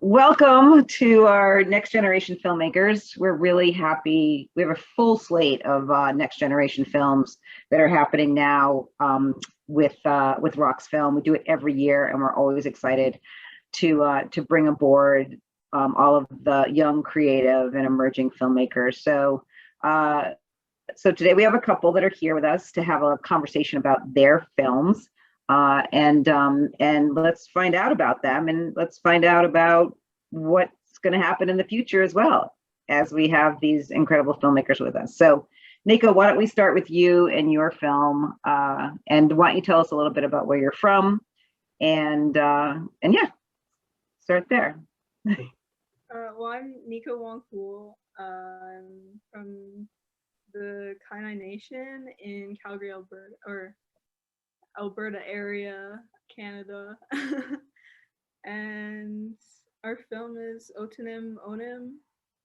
Welcome to our next generation filmmakers. We're really happy. We have a full slate of next generation films that are happening now with RoxFilm. We do it every year, and we're always excited to bring aboard all of the young, creative, and emerging filmmakers. So today we have a couple that are here with us to have a conversation about their films. And let's find out about them, and let's find out about what's going to happen in the future as well, as we have these incredible filmmakers with us. So, Neko, why don't we start with you and your film, and why don't you tell us a little bit about where you're from, and yeah, start there. Well, I'm Neko Wong-Houle. I'm from the Kainai Nation in Calgary, Alberta, or Alberta area, Canada. And our film is OTANIMM, ONNIMM,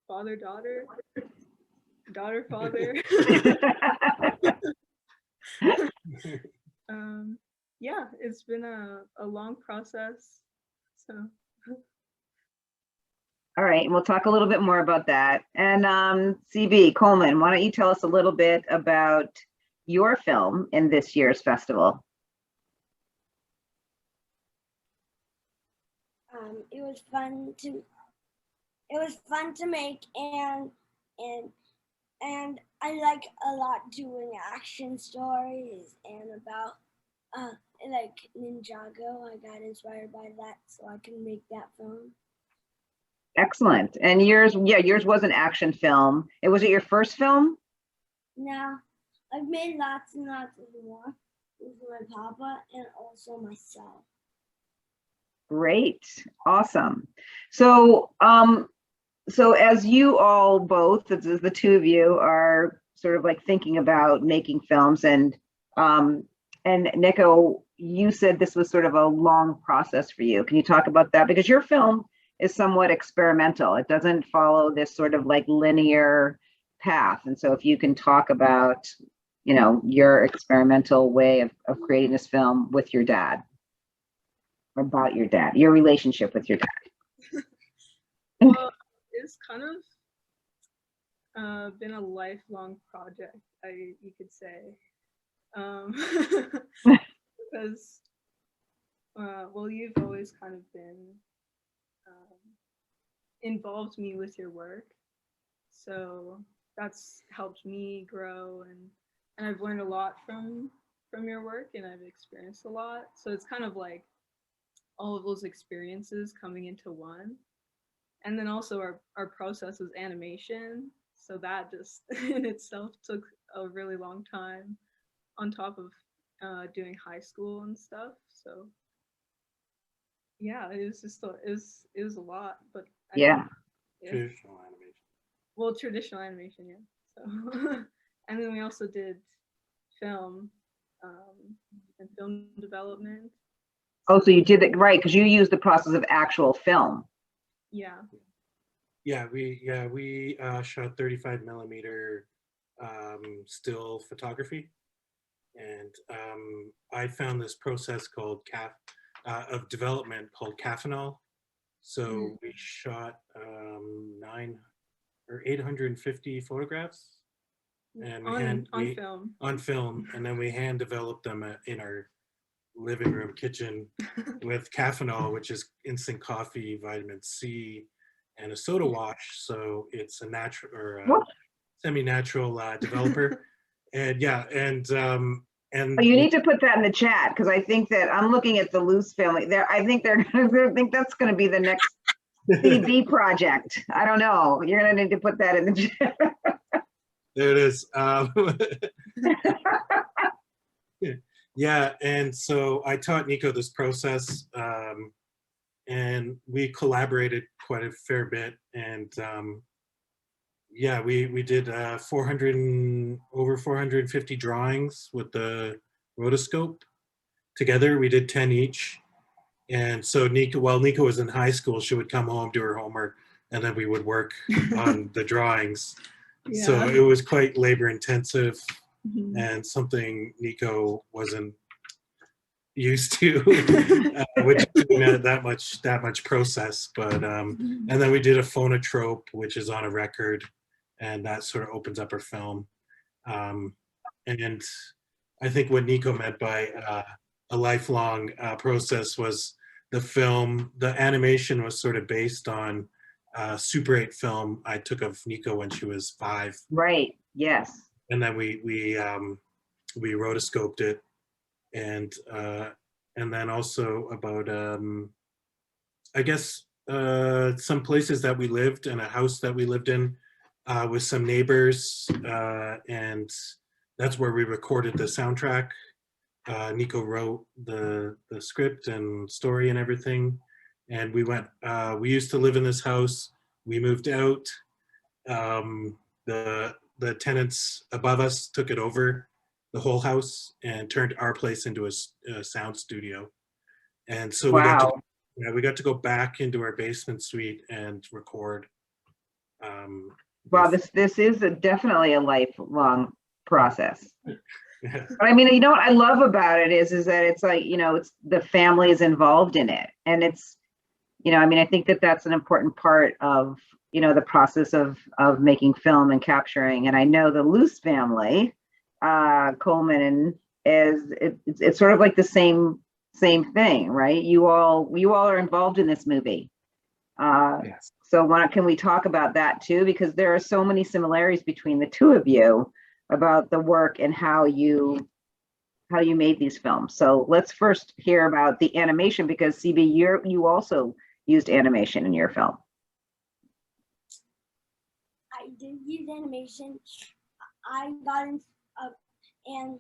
father, daughter, daughter, father. Yeah, it's been a long process. So. All right, and we'll talk a little bit more about that. And CB, Coleman, why don't you tell us a little bit about your film in this year's festival? It was fun to make, and I like a lot doing action stories and about like Ninjago. I got inspired by that, so I can make that film. Excellent. And yours, yeah, yours was an action film. Was it your first film? No, I've made lots and lots of more with my papa and also myself. Great, awesome. So, so as you all both, as the two of you, are sort of like thinking about making films, and Neko, you said this was sort of a long process for you. Can you talk about that? Because your film is somewhat experimental. It doesn't follow this sort of like linear path. And so if you can talk about, you know, your experimental way of creating this film with your dad, or about your dad, your relationship with your dad. Well, it's kind of been a lifelong project, you could say. Because, well, you've always kind of been involved me with your work, so that's helped me grow, and I've learned a lot from your work, and I've experienced a lot, so it's kind of like all of those experiences coming into one. And then also our process is animation, so that just in itself took a really long time on top of doing high school and stuff. So yeah, it was just it was a lot, but yeah. Traditional animation. Well, traditional animation, yeah. So and then we also did film and film development. Oh, so you did it right, because you used the process of actual film. Yeah. Yeah, we shot 35 millimeter still photography, and I found this process called of development called Caffenol. So we shot 850 photographs, and on film, and then we hand developed them in our living room kitchen with Caffenol, which is instant coffee, vitamin C, and a soda wash. So it's a natural or semi-natural developer. And yeah, and you need to put that in the chat, because I think that I'm looking at the Luse family there. I think they're gonna think that's going to be the next CB project. I don't know. You're going to need to put that in the chat. There it is. Yeah, and so I taught Neko this process, and we collaborated quite a fair bit, and yeah, we did over 450 drawings with the rotoscope together. We did 10 each, and so while Neko was in high school, she would come home, do her homework, and then we would work on the drawings. Yeah. So it was quite labor intensive. And something Neko wasn't used to, which isn't that much process. But and then we did a phonotrope, which is on a record, and that sort of opens up our film. And I think what Neko meant by a lifelong process was the animation was sort of based on Super 8 film I took of Neko when she was 5. Right. Yes. And then we rotoscoped it, and then also about I guess some places that we lived and a house that we lived in with some neighbors, and that's where we recorded the soundtrack. Neko wrote the script and story and everything, and we went. We used to live in this house. We moved out. The tenants above us took it over, the whole house, and turned our place into a sound studio. And so Wow. we got to go back into our basement suite and record. Wow, this is definitely a lifelong process. Yeah. But I mean, you know what I love about it is that it's like, it's the family is involved in it. And it's, I mean, I think that that's an important part of, the process of making film and capturing. And I know the Luse family, Coleman, it's sort of like the same thing, right? You all are involved in this movie. Yes. So can we talk about that too? Because there are so many similarities between the two of you about the work and how you made these films. So let's first hear about the animation, because CB, you also used animation in your film. I did use animation. I got in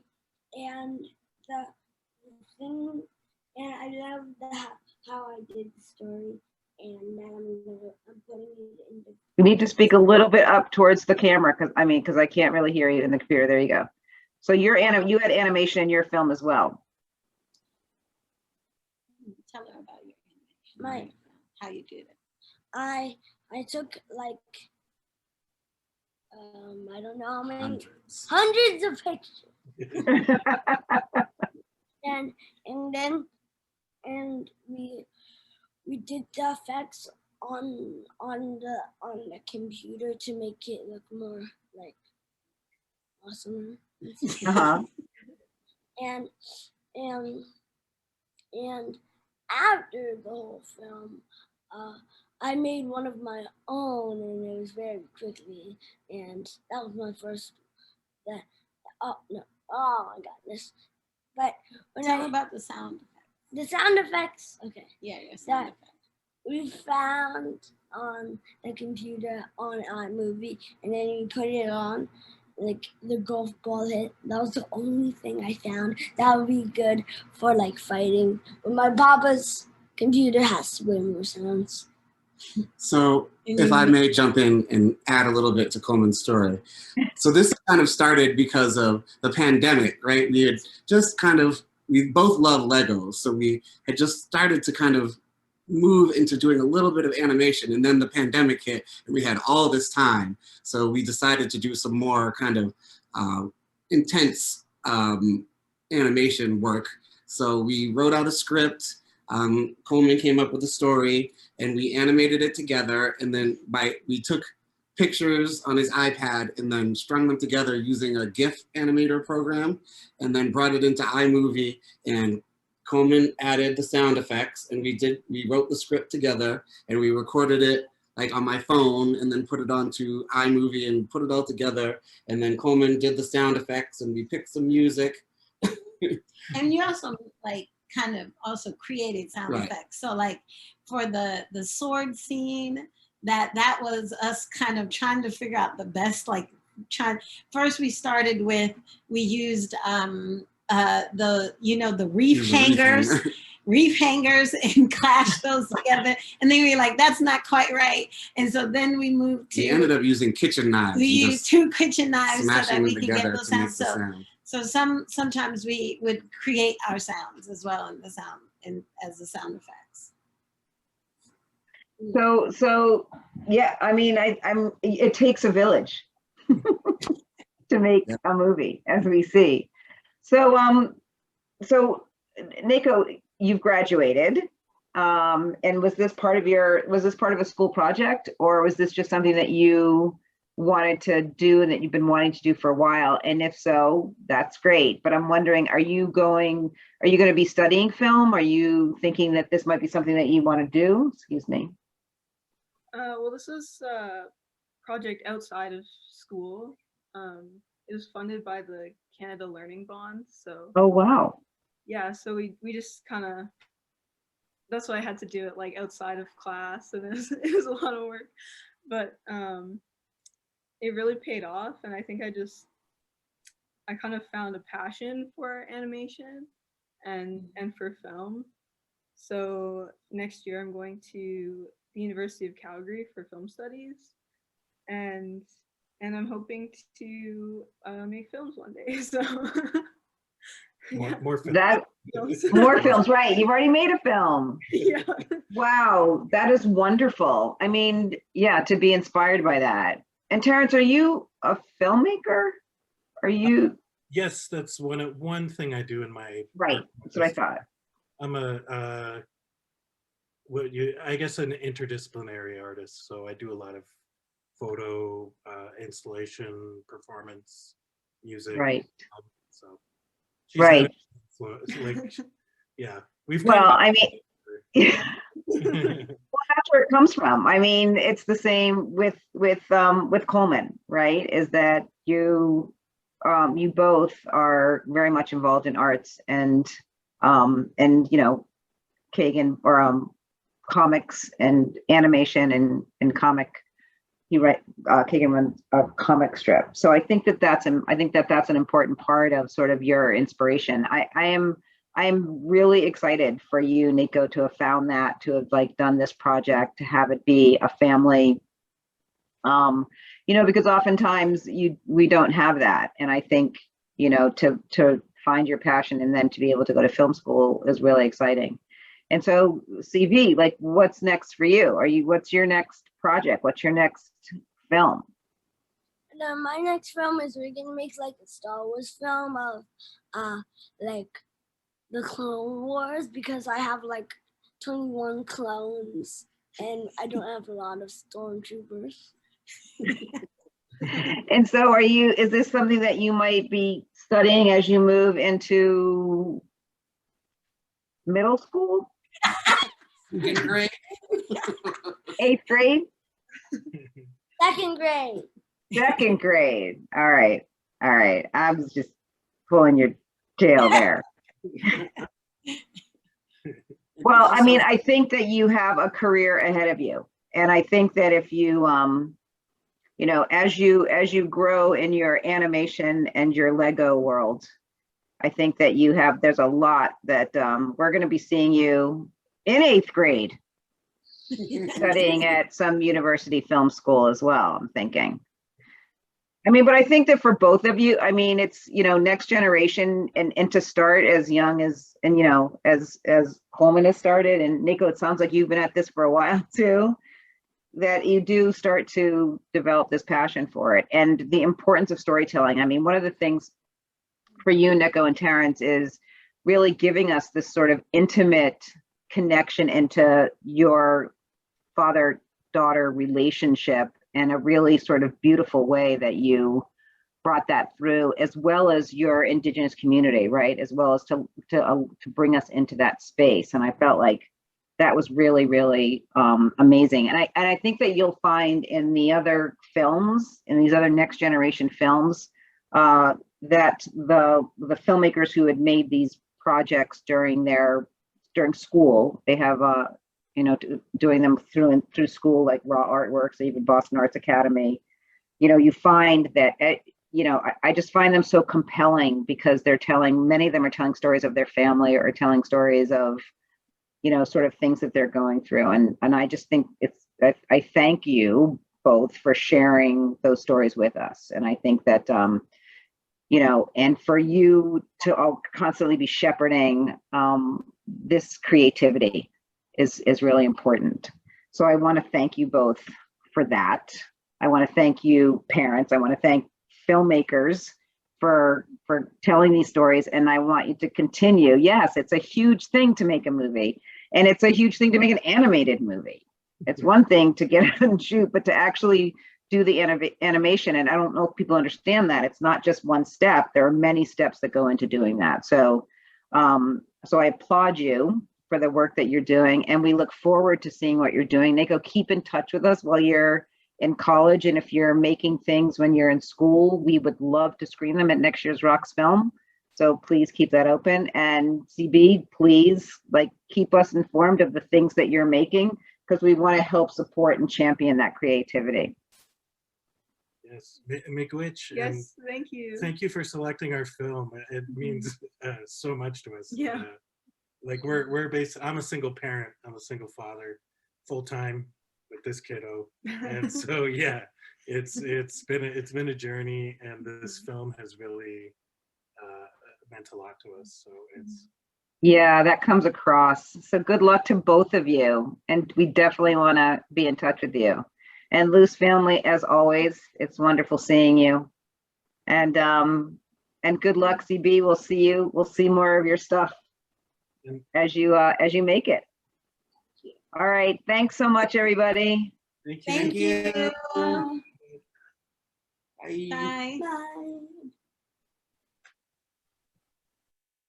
and the thing, and I love how I did the story, and now I'm putting it into. You need to speak a little bit up towards the camera, because I can't really hear you in the computer. There you go. So you had animation in your film as well. Tell her about your animation. How you did it. I took like I don't know how many hundreds of pictures. and we did the effects on the computer to make it look more like awesome. Uh-huh. And after the whole film, I made one of my own, and it was very quickly, and that was my first. Oh my goodness! But Tell about the sound effects. The sound effects. Okay. Yeah, your sound effects. We found on the computer on iMovie, and then we put it on, like the golf ball hit. That was the only thing I found that would be good for like fighting. But my papa's computer has way more sounds. So if I may jump in and add a little bit to Coleman's story. So this kind of started because of the pandemic, right? We both love Legos. So we had just started to kind of move into doing a little bit of animation, and then the pandemic hit and we had all this time. So we decided to do some more kind of intense animation work. So we wrote out a script. Coleman came up with a story, and we animated it together. And then we took pictures on his iPad and then strung them together using a GIF animator program, and then brought it into iMovie, and Coleman added the sound effects, and we wrote the script together, and we recorded it like on my phone, and then put it onto iMovie and put it all together. And then Coleman did the sound effects, and we picked some music. And you also kind of also created sound effects. So like for the sword scene, that was us kind of trying to figure out the best, first we started with, we used the reef hangers and clashed those together, and then we were like, that's not quite right. And so then we moved to, we ended up using kitchen knives. We used 2 kitchen knives so that we could get those sounds. So sometimes we would create our sounds as well in the sound as the sound effects. So yeah, I mean, it takes a village to make a movie, as we see. So Neko, you've graduated. And was this part of a school project, or was this just something that you wanted to do and that you've been wanting to do for a while? And if so, that's great. But I'm wondering, are you going to be studying film? Are you thinking that this might be something that you want to do? Excuse me. Well, this is a project outside of school. It was funded by the Canada Learning Bond. So. Oh, wow. Yeah, so we just kind of, that's why I had to do it like outside of class, and it was a lot of work, but it really paid off, and I think I kind of found a passion for animation and for film. So next year I'm going to the University of Calgary for film studies, and I'm hoping to make films one day. So more films. More films, right? You've already made a film. Yeah. Wow, that is wonderful. I mean, yeah, to be inspired by that. And Terrance, are you a filmmaker? Are you? Yes, that's one thing I do in my right. That's what I thought. I'm I guess an interdisciplinary artist. So I do a lot of photo, installation, performance, music. Right. So. Right. Like, yeah, we've. Well, I mean, well, that's where it comes from. I mean, it's the same with Coleman, right? Is that you both are very much involved in arts and Kagan or comics and animation and comic. Kagan runs a comic strip. So I think that's an important part of sort of your inspiration. I'm really excited for you, Neko, to have found that, to have like done this project, to have it be a family, because oftentimes we don't have that. And I think, to find your passion and then to be able to go to film school is really exciting. And so CV, like, what's next for you? What's your next project? What's your next film? My next film is we're gonna make like a Star Wars film of like the Clone Wars, because I have like 21 clones and I don't have a lot of stormtroopers. And so is this something that you might be studying as you move into middle school? 8th grade. 8th grade? 2nd grade. 2nd grade. All right. I was just pulling your tail there. Well, I mean, I think that you have a career ahead of you. And I think that if you, as you grow in your animation and your Lego world, I think that there's a lot that we're going to be seeing you in 8th grade studying at some university film school as well, I'm thinking. I mean, but I think that for both of you, I mean, it's, next generation and to start as young as, and, as Coleman has started, and Neko, it sounds like you've been at this for a while too, that you do start to develop this passion for it and the importance of storytelling. I mean, one of the things for you, Neko and Terrance, is really giving us this sort of intimate connection into your father-daughter relationship in a really sort of beautiful way that you brought that through, as well as your Indigenous community, right? As well as to bring us into that space. And I felt like that was really, really amazing. And I think that you'll find in the other films, in these other next generation films, that the filmmakers who had made these projects during school, they have doing them through school, like Raw Artworks, even Boston Arts Academy. You find that I just find them so compelling because many of them are telling stories of their family or telling stories of sort of things that they're going through, and I just think I thank you both for sharing those stories with us. And I think that and for you to all constantly be shepherding this creativity is really important. So I want to thank you both for that. I want to thank you, parents. I want to thank filmmakers for telling these stories, and I want you to continue. Yes, it's a huge thing to make a movie, and it's a huge thing to make an animated movie. It's one thing to get out and shoot, but to actually do the animation, and I don't know if people understand that it's not just one step. There are many steps that go into doing that. So so I applaud you for the work that you're doing, and we look forward to seeing what you're doing. Neko, keep in touch with us while you're in college, and if you're making things when you're in school, we would love to screen them at next year's RoxFilm. So please keep that open. And CB, please keep us informed of the things that you're making, because we want to help support and champion that creativity. Yes, Miigwech. Yes, thank you. Thank you for selecting our film. It means so much to us. Yeah. I'm a single parent. I'm a single father, full time with this kiddo, and so yeah, it's been a journey, and this film has really meant a lot to us. So it's. Yeah, that comes across. So good luck to both of you, and we definitely want to be in touch with you. And Luse family, as always, it's wonderful seeing you. And good luck, CB. We'll see you. We'll see more of your stuff as you make it. All right. Thanks so much, everybody. Thank you. Thank you. Bye. Bye. Bye.